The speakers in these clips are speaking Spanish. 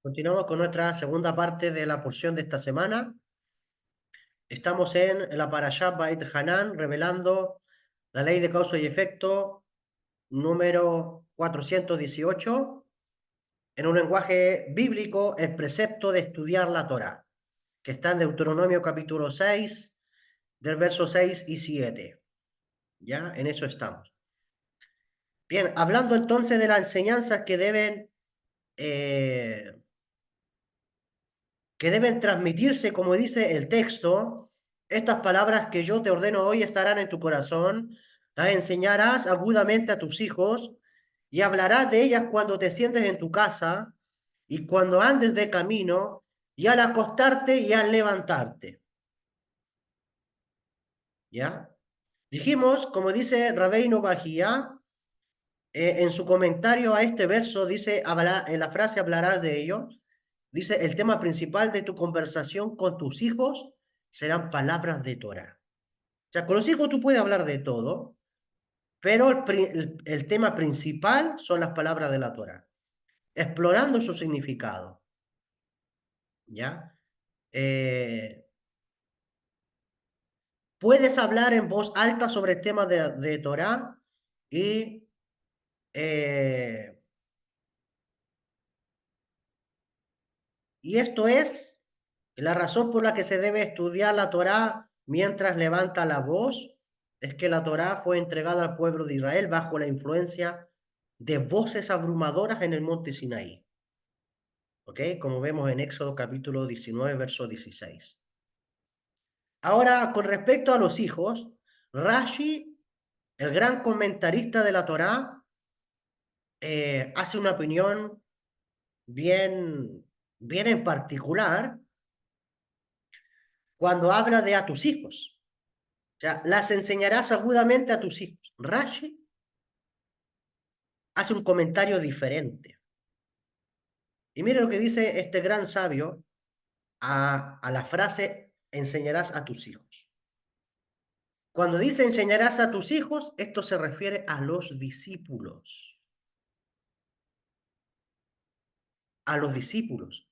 Continuamos con nuestra segunda parte de la porción de esta semana. Estamos en la Parashá Bait Hanan, revelando la ley de causa y efecto número 418, en un lenguaje bíblico, el precepto de estudiar la Torá, que está en Deuteronomio capítulo 6, del verso 6 y 7. Ya, en eso estamos. Bien, hablando entonces de las enseñanzas que deben transmitirse, como dice el texto, estas palabras que yo te ordeno hoy estarán en tu corazón, las enseñarás agudamente a tus hijos y hablarás de ellas cuando te sientes en tu casa y cuando andes de camino y al acostarte y al levantarte. ¿Ya? Dijimos, como dice Rabbeinu Bajía, en su comentario a este verso, dice, en la frase hablarás de ellos, dice, el tema principal de tu conversación con tus hijos serán palabras de Torah. O sea, con los hijos tú puedes hablar de todo, pero el tema principal son las palabras de la Torah, explorando su significado. ¿Ya? Eh, Puedes hablar en voz alta sobre temas de Torah y eh, esto es la razón por la que se debe estudiar la Torá mientras levanta la voz, es que la Torá fue entregada al pueblo de Israel bajo la influencia de voces abrumadoras en el monte Sinaí. ¿Ok? Como vemos en Éxodo capítulo 19, verso 16. Ahora, con respecto a los hijos, Rashi, el gran comentarista de la Torá, hace una opinión bien, bien en particular cuando habla de a tus hijos. O sea, las enseñarás agudamente a tus hijos. Rashi hace un comentario diferente. Y mire lo que dice este gran sabio a la frase enseñarás a tus hijos. Cuando dice enseñarás a tus hijos, esto se refiere a los discípulos. A los discípulos.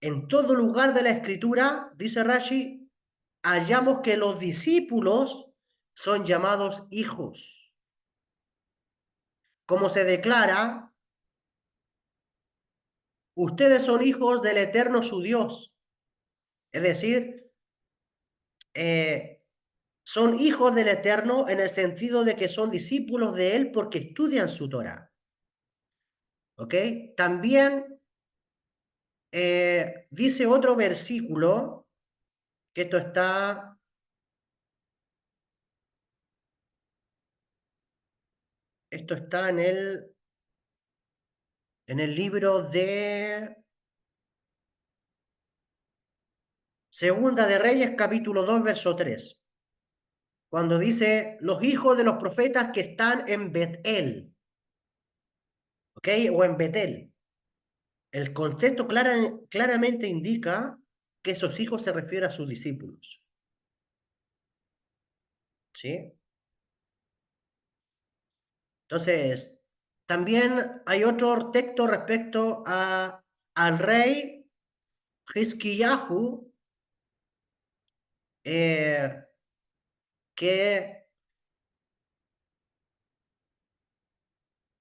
En todo lugar de la escritura, dice Rashi, hallamos que los discípulos son llamados hijos. Como se declara, ustedes son hijos del eterno su Dios. Es decir, son hijos del eterno en el sentido de que son discípulos de él porque estudian su Torah. ¿Ok? También dice otro versículo, que esto está en el libro de Segunda de Reyes, capítulo 2, verso 3, cuando dice, los hijos de los profetas que están en Betel, ¿ok? O en Betel. El concepto claramente indica que esos hijos se refieren a sus discípulos, ¿sí? Entonces, también hay otro texto respecto al rey Hizkiyahu, eh, que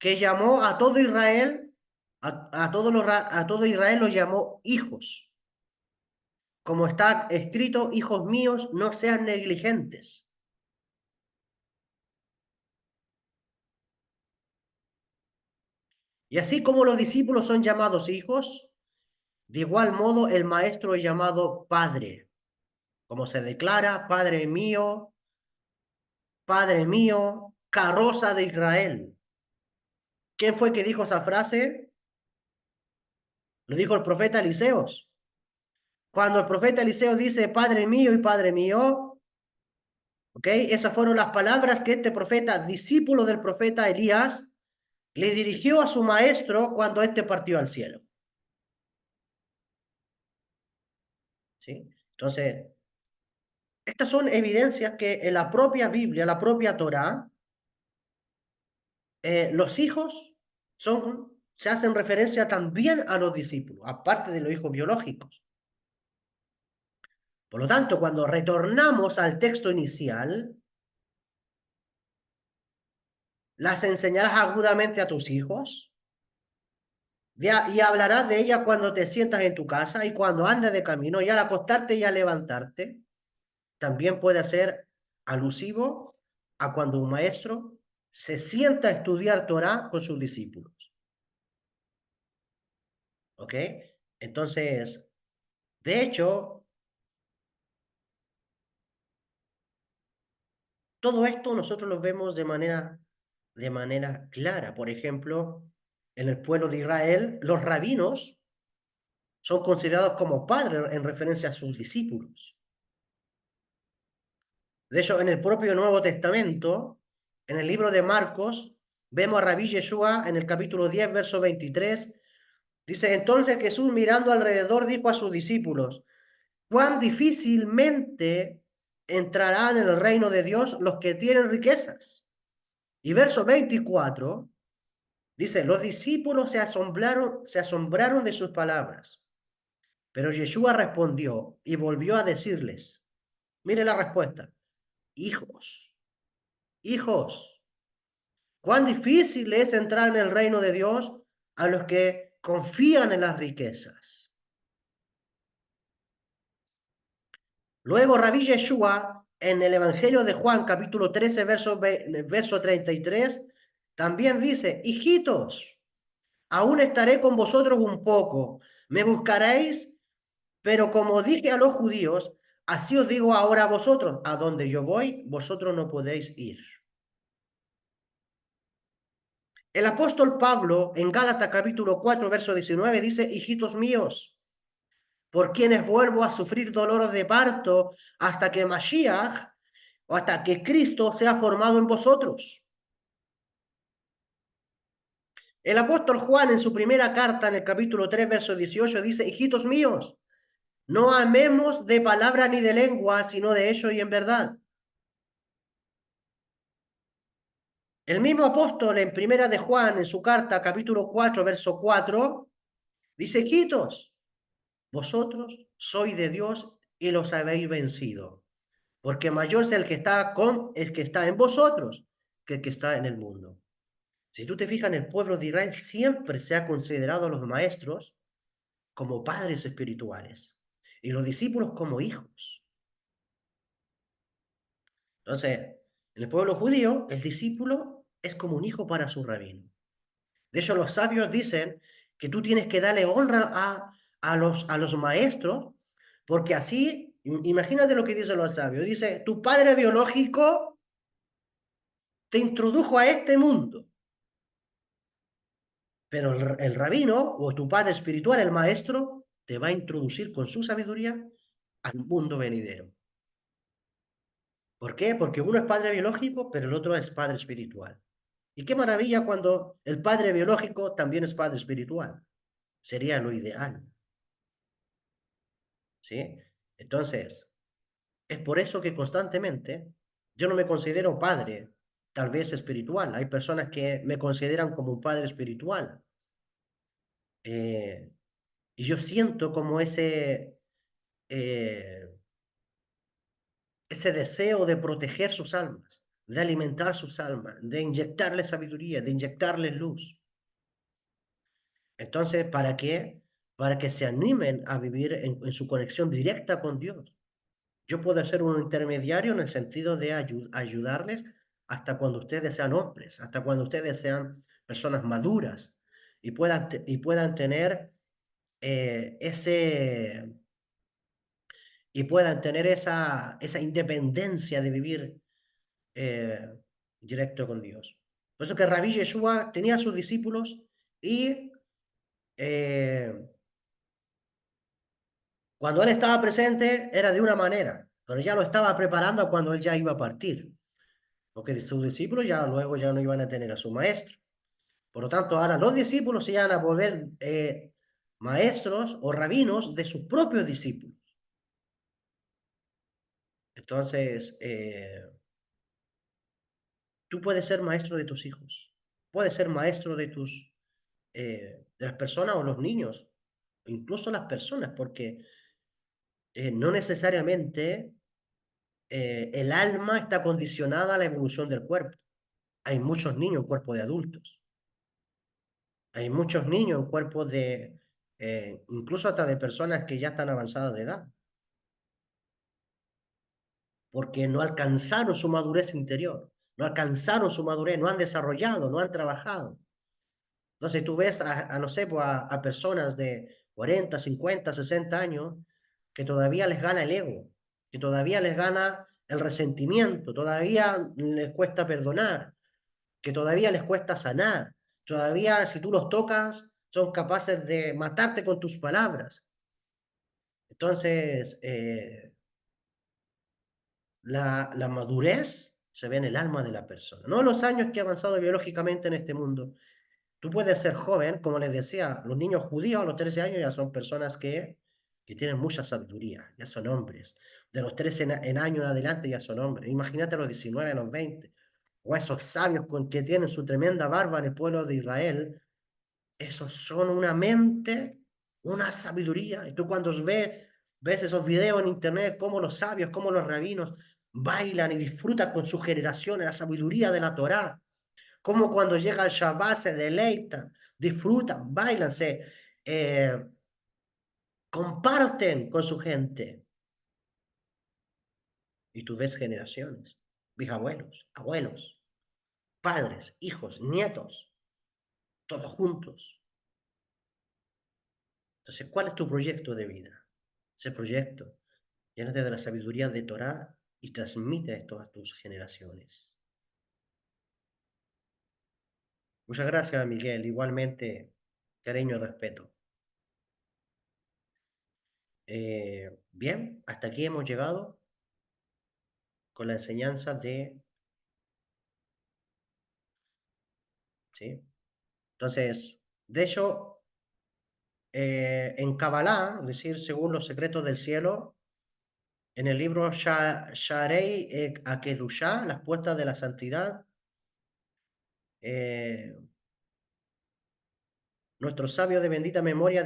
llamó a todo Israel, a todo Israel los llamó hijos. Como está escrito, hijos míos, no sean negligentes. Y así como los discípulos son llamados hijos, de igual modo el maestro es llamado padre. Como se declara, Padre mío, carroza de Israel. ¿Quién fue que dijo esa frase? Lo dijo el profeta Eliseos. Cuando el profeta Eliseo dice, Padre mío y Padre mío, ¿ok? Esas fueron las palabras que este profeta, discípulo del profeta Elías, le dirigió a su maestro cuando éste partió al cielo. ¿Sí? Entonces, estas son evidencias que en la propia Biblia, la propia Torá, los hijos se hacen referencia también a los discípulos, aparte de los hijos biológicos. Por lo tanto, cuando retornamos al texto inicial, las enseñarás agudamente a tus hijos y hablarás de ella cuando te sientas en tu casa y cuando andes de camino y al acostarte y al levantarte. También puede ser alusivo a cuando un maestro se sienta a estudiar Torah con sus discípulos. ¿Ok? Entonces, de hecho, todo esto nosotros lo vemos de manera clara. Por ejemplo, en el pueblo de Israel, los rabinos son considerados como padres en referencia a sus discípulos. De hecho, en el propio Nuevo Testamento, en el libro de Marcos, vemos a Rabí Yeshua en el capítulo 10, verso 23. Dice, entonces Jesús mirando alrededor dijo a sus discípulos, cuán difícilmente entrarán en el reino de Dios los que tienen riquezas. Y verso 24 dice, los discípulos se asombraron de sus palabras. Pero Yeshua respondió y volvió a decirles, mire la respuesta, hijos, hijos, cuán difícil es entrar en el reino de Dios a los que confían en las riquezas. Luego Rabí Yeshua, en el Evangelio de Juan, capítulo 13, verso 33, también dice, hijitos, aún estaré con vosotros un poco, me buscaréis, pero como dije a los judíos, así os digo ahora a vosotros, a donde yo voy, vosotros no podéis ir. El apóstol Pablo, en Gálatas capítulo 4, verso 19, dice, hijitos míos, por quienes vuelvo a sufrir dolores de parto hasta que Mashiach o hasta que Cristo sea formado en vosotros. El apóstol Juan en su primera carta, en el capítulo 3, verso 18, dice, hijitos míos, no amemos de palabra ni de lengua, sino de hecho y en verdad. El mismo apóstol en primera de Juan, en su carta, capítulo 4, verso 4, dice, hijitos, vosotros sois de Dios y los habéis vencido, porque mayor es el que está en vosotros que el que está en el mundo. Si tú te fijas en el pueblo de Israel, siempre se ha considerado a los maestros como padres espirituales y los discípulos como hijos. Entonces, en el pueblo judío, el discípulo es como un hijo para su rabino. De hecho, los sabios dicen que tú tienes que darle honra a los maestros, porque así, imagínate lo que dicen los sabios. Dice, tu padre biológico te introdujo a este mundo, pero el rabino o tu padre espiritual, el maestro, te va a introducir con su sabiduría al mundo venidero. ¿Por qué? Porque uno es padre biológico, pero el otro es padre espiritual. Y qué maravilla cuando el padre biológico también es padre espiritual. Sería lo ideal, ¿sí? Entonces, es por eso que constantemente yo no me considero padre, tal vez espiritual. Hay personas que me consideran como un padre espiritual. Eh, y yo siento como eh, ese deseo de proteger sus almas, de alimentar sus almas, de inyectarles sabiduría, de inyectarles luz. Entonces, ¿para qué? Para que se animen a vivir en su conexión directa con Dios. Yo puedo ser un intermediario en el sentido de ayudarles hasta cuando ustedes sean hombres, hasta cuando ustedes sean personas maduras y puedan tener ese y puedan tener esa independencia de vivir eh, directo con Dios. Por eso que Rabí Yeshua tenía a sus discípulos y eh, cuando él estaba presente era de una manera, pero ya lo estaba preparando cuando él ya iba a partir, porque sus discípulos ya luego ya no iban a tener a su maestro. Por lo tanto, ahora los discípulos se iban a volver maestros o rabinos de sus propios discípulos. Entonces, tú puedes ser maestro de tus hijos, puedes ser maestro de tus de las personas o los niños, incluso las personas, porque no necesariamente el alma está condicionada a la evolución del cuerpo. Hay muchos niños en cuerpos de adultos, hay muchos niños en cuerpos de, incluso hasta de personas que ya están avanzadas de edad, porque no alcanzaron su madurez interior, no alcanzaron su madurez, no han desarrollado, no han trabajado. Entonces tú ves no sé, pues, a personas de 40, 50, 60 años que todavía les gana el ego, que todavía les gana el resentimiento, todavía les cuesta perdonar, que todavía les cuesta sanar, todavía si tú los tocas son capaces de matarte con tus palabras. Entonces, la madurez se ve en el alma de la persona, no los años que ha avanzado biológicamente en este mundo. Tú puedes ser joven, como les decía, los niños judíos a los 13 años ya son personas que tienen mucha sabiduría, ya son hombres. De los 13 en años en adelante ya son hombres. Imagínate a los 19, a los 20, o esos sabios con que tienen su tremenda barba en el pueblo de Israel, esos son una mente, una sabiduría. Y tú cuando ves esos videos en internet, cómo los sabios, cómo los rabinos bailan y disfrutan con sus generaciones la sabiduría de la Torá, como cuando llega el Shabbat se deleitan, disfrutan, bailan, eh, comparten con su gente. Y tú ves generaciones, bisabuelos, abuelos, padres, hijos, nietos, todos juntos. Entonces, ¿cuál es tu proyecto de vida? Ese proyecto, llénate de la sabiduría de Torah y transmite esto a tus generaciones. Muchas gracias, Miguel. Igualmente, cariño y respeto. Bien, hasta aquí hemos llegado con la enseñanza de, ¿sí? Entonces, de hecho, en Kabbalah, es decir, según los secretos del cielo, en el libro Sharei Akedushá, las puertas de la santidad, eh, nuestro sabio de bendita memoria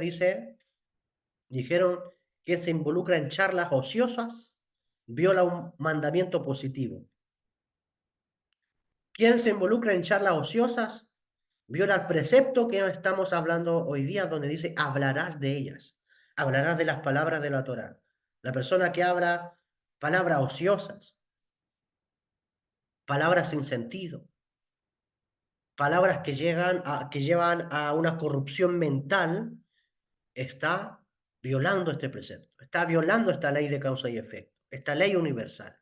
dijeron que se involucra en charlas ociosas, viola un mandamiento positivo. ¿Quién se involucra en charlas ociosas? Viola el precepto que estamos hablando hoy día, donde dice, hablarás de ellas, hablarás de las palabras de la Torá. La persona que habla palabras ociosas, palabras sin sentido, palabras que llevan a una corrupción mental, está violando este precepto, está violando esta ley de causa y efecto, esta ley universal.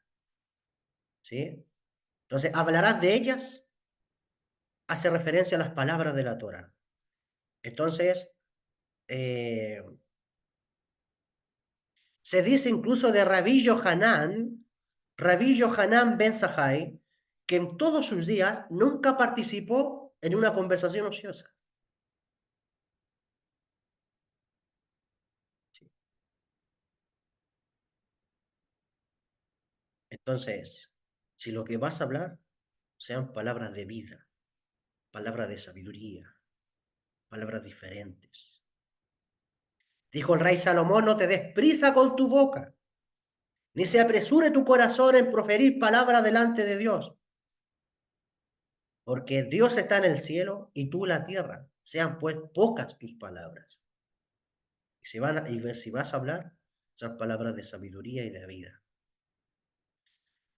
¿Sí? Entonces, hablarás de ellas, hace referencia a las palabras de la Torá. Entonces, eh, se dice incluso de Rabí Yohanan Ben Sahai, que en todos sus días nunca participó en una conversación ociosa. ¿Sí? Entonces, si lo que vas a hablar sean palabras de vida, palabras de sabiduría, palabras diferentes. Dijo el rey Salomón, no te des prisa con tu boca, ni se apresure tu corazón en proferir palabras delante de Dios, porque Dios está en el cielo y tú en la tierra. Sean pues pocas tus palabras. Y si vas a hablar, son palabras de sabiduría y de vida.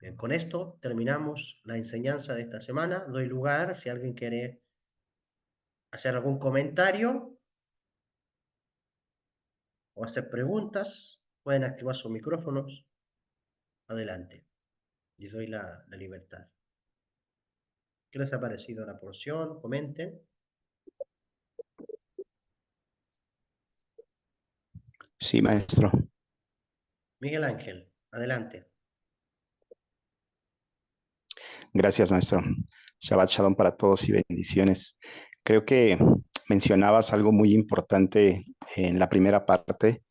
Bien, con esto terminamos la enseñanza de esta semana. Doy lugar, si alguien quiere hacer algún comentario o hacer preguntas, pueden activar sus micrófonos. Adelante. Les doy la libertad. ¿Qué les ha parecido la porción? Comenten. Sí, maestro. Miguel Ángel, adelante. Gracias, maestro. Shabbat Shalom para todos y bendiciones. Creo que mencionabas algo muy importante en la primera parte,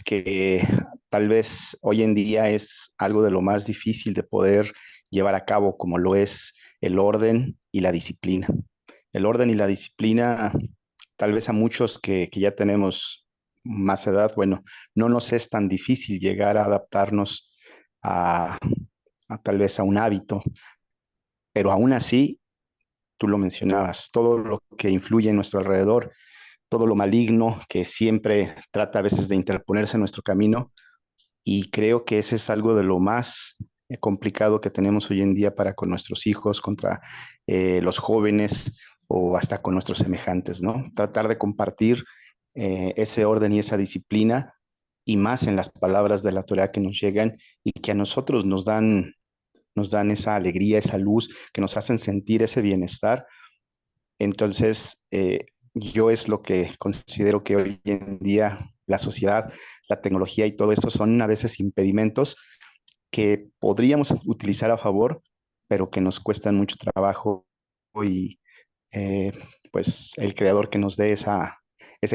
que tal vez hoy en día es algo de lo más difícil de poder llevar a cabo, como lo es el orden y la disciplina. el orden y la disciplina, tal vez a muchos que ya tenemos más edad, bueno, no nos es tan difícil llegar a adaptarnos a, tal vez a un hábito, pero aún así, tú lo mencionabas, todo lo que influye en nuestro alrededor, todo lo maligno que siempre trata a veces de interponerse en nuestro camino, y creo que ese es algo de lo más complicado que tenemos hoy en día para con nuestros hijos, contra los jóvenes o hasta con nuestros semejantes, ¿no? Tratar de compartir ese orden y esa disciplina, y más en las palabras de la Torah que nos llegan y que a nosotros nos dan esa alegría, esa luz, que nos hacen sentir ese bienestar. Entonces, yo es lo que considero que hoy en día la sociedad, la tecnología y todo esto son a veces impedimentos que podríamos utilizar a favor, pero que nos cuestan mucho trabajo, y eh, pues el creador que nos dé esa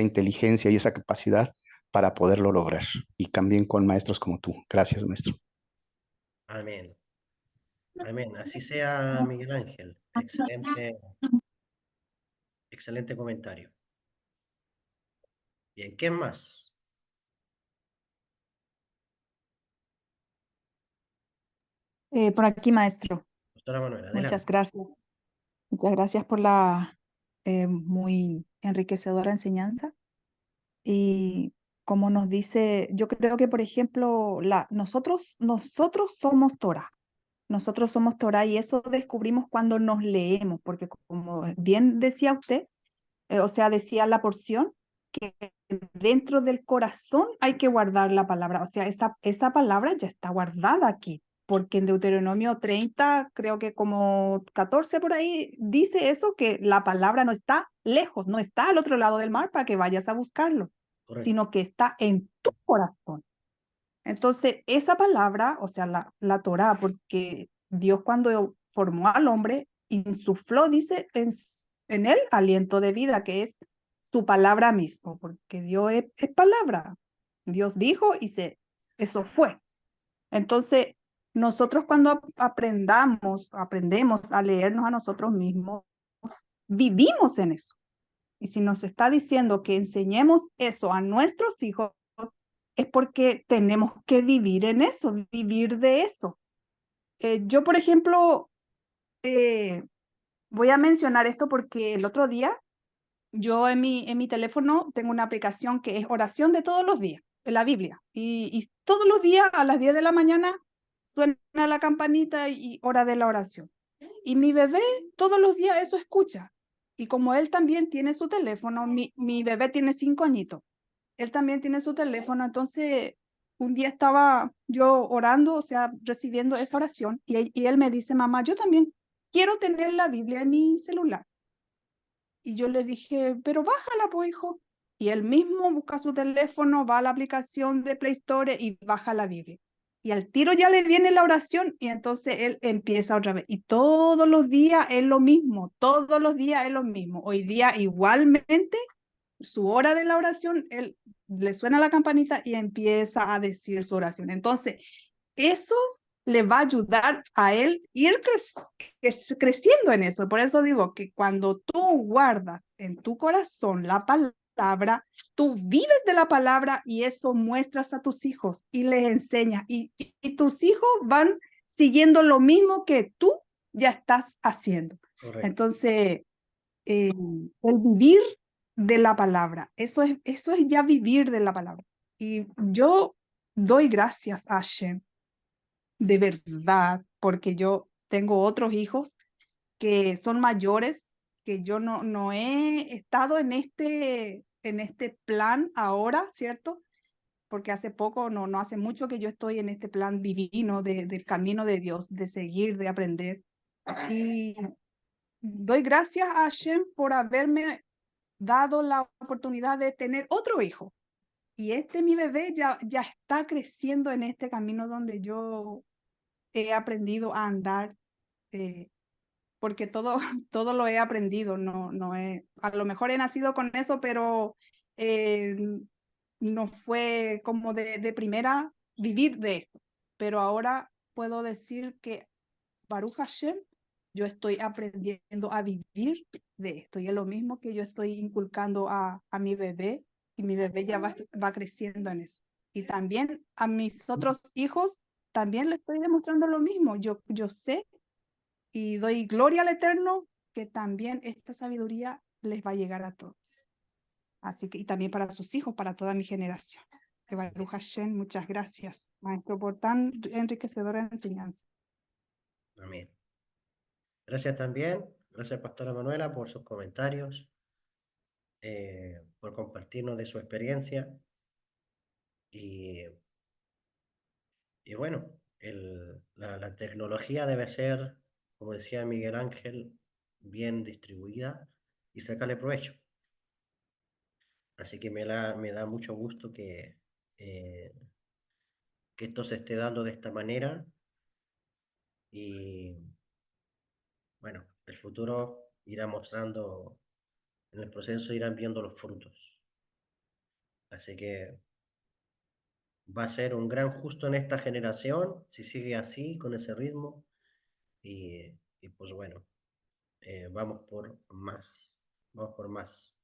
inteligencia y esa capacidad para poderlo lograr. Y también con maestros como tú. Gracias, maestro. Amén. Amén. Así sea, Miguel Ángel. Excelente, excelente comentario. Bien, ¿qué más? Por aquí, maestro. Doctora Manuela, Muchas adelante. gracias. Muchas gracias por la muy enriquecedora enseñanza. Y como nos dice, yo creo que, por ejemplo, nosotros somos Torah. Nosotros somos Torah y eso descubrimos cuando nos leemos, porque como bien decía usted, o sea, decía la porción, que dentro del corazón hay que guardar la palabra. O sea, esa palabra ya está guardada aquí, porque en Deuteronomio 30, creo que como 14 por ahí, dice eso, que la palabra no está lejos, no está al otro lado del mar para que vayas a buscarlo, Correcto. sino que está en tu corazón. Entonces, esa palabra, o sea, la Torá, porque Dios cuando formó al hombre, insufló, dice, en él aliento de vida, que es su palabra mismo, porque Dios es palabra. Dios dijo y eso fue. Entonces, nosotros cuando aprendemos a leernos a nosotros mismos, vivimos en eso. Y si nos está diciendo que enseñemos eso a nuestros hijos, es porque tenemos que vivir en eso, vivir de eso. Yo, por ejemplo, voy a mencionar esto porque el otro día yo en mi teléfono tengo una aplicación que es oración de todos los días, en la Biblia. Y todos los días a las 10 de la mañana suena la campanita y hora de la oración. Y mi bebé todos los días eso escucha. Y como él también tiene su teléfono, mi bebé tiene 5 añitos, él también tiene su teléfono, entonces un día estaba yo orando, o sea, recibiendo esa oración, y él me dice, mamá, yo también quiero tener la Biblia en mi celular. Y yo le dije, pero bájala, pues, hijo. Y él mismo busca su teléfono, va a la aplicación de Play Store y baja la Biblia. Y al tiro ya le viene la oración y entonces él empieza otra vez. Y todos los días es lo mismo, todos los días es lo mismo. Hoy día igualmente, su hora de la oración, él le suena la campanita y empieza a decir su oración. Entonces, eso le va a ayudar a él ir creciendo en eso. Por eso digo que cuando tú guardas en tu corazón la palabra, tú vives de la palabra y eso muestras a tus hijos y les enseñas. Y tus hijos van siguiendo lo mismo que tú ya estás haciendo. Correcto. Entonces, el vivir de la palabra, eso es ya vivir de la palabra. Y yo doy gracias a Hashem de verdad, porque yo tengo otros hijos que son mayores, que yo no he estado en este plan ahora, ¿cierto? Porque hace poco, no hace mucho que yo estoy en este plan divino del camino de Dios, de seguir, de aprender. Y doy gracias a Hashem por haberme dado la oportunidad de tener otro hijo. Y mi bebé ya está creciendo en este camino donde yo he aprendido a andar, porque todo lo he aprendido, a lo mejor he nacido con eso, pero eh, no fue como de primera vivir de esto. Pero ahora puedo decir que Baruch Hashem, yo estoy aprendiendo a vivir de esto. Y es lo mismo que yo estoy inculcando a mi bebé, y mi bebé ya va creciendo en eso. Y también a mis otros hijos, también les estoy demostrando lo mismo. Yo sé y doy gloria al Eterno que también esta sabiduría les va a llegar a todos. Así que, y también para sus hijos, para toda mi generación. Que Baruch Hashem, muchas gracias, maestro, por tan enriquecedora enseñanza. Amén. Gracias también, gracias Pastora Manuela por sus comentarios, por compartirnos de su experiencia y, y bueno, la tecnología debe ser, como decía Miguel Ángel, bien distribuida y sacarle provecho. Así que me da mucho gusto eh, que esto se esté dando de esta manera y bueno, el futuro irá mostrando, en el proceso irán viendo los frutos. Así que va a ser un gran justo en esta generación, si sigue así, con ese ritmo. Y pues bueno, vamos por más, vamos por más.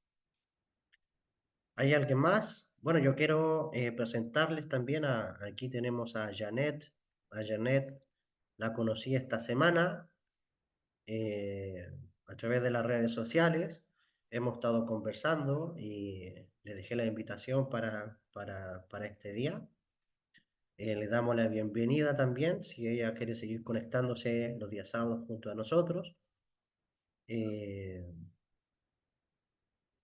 ¿Hay alguien más? Bueno, yo quiero presentarles también aquí tenemos a Janet. A Janet la conocí esta semana eh, a través de las redes sociales. Hemos estado conversando y le dejé la invitación para este día. Le damos la bienvenida también, si ella quiere seguir conectándose los días sábados junto a nosotros. Eh,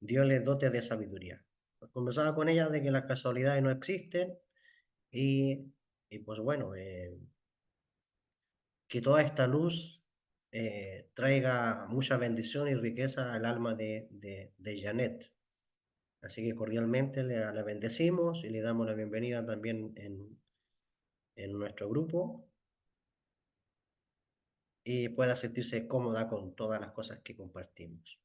Dios le dote de sabiduría. Conversaba con ella de que las casualidades no existen y, y pues bueno, que toda esta luz traiga mucha bendición y riqueza al alma de Janet. Así que cordialmente la bendecimos y le damos la bienvenida también en nuestro grupo y pueda sentirse cómoda con todas las cosas que compartimos.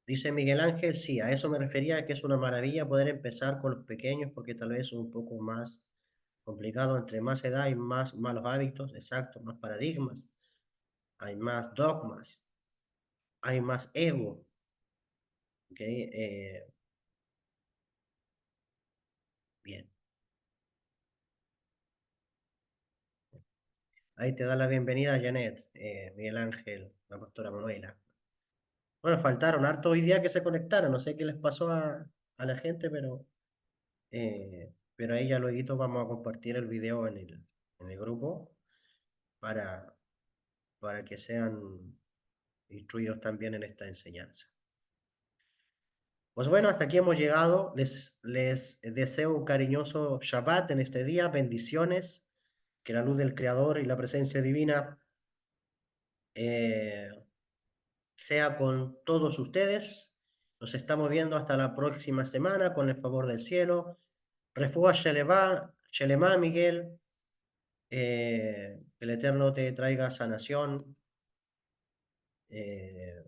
Dice Miguel Ángel, sí, a eso me refería, que es una maravilla poder empezar con los pequeños porque tal vez es un poco más complicado, entre más edad hay más malos hábitos, exacto, más paradigmas, hay más dogmas, hay más ego, ¿ok? Bien, ahí te da la bienvenida Janet, Miguel Ángel, la pastora Manuela. Bueno, faltaron harto hoy día que se conectaron, no sé qué les pasó a la gente, pero ahí ya luego vamos a compartir el video en el grupo para, para que sean instruidos también en esta enseñanza. Pues bueno, hasta aquí hemos llegado. Les deseo un cariñoso Shabbat en este día, bendiciones, que la luz del Creador y la presencia divina eh, sea con todos ustedes. Nos estamos viendo hasta la próxima semana con el favor del cielo. Refuá Shelema, Miguel. Que el Eterno te traiga sanación. Eh,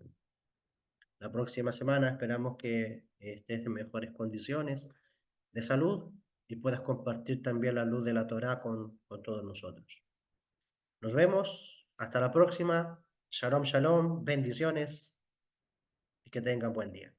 la próxima semana esperamos que estés en mejores condiciones de salud y puedas compartir también la luz de la Torá con todos nosotros. Nos vemos. Hasta la próxima. Shalom, shalom. Bendiciones y que tengan buen día.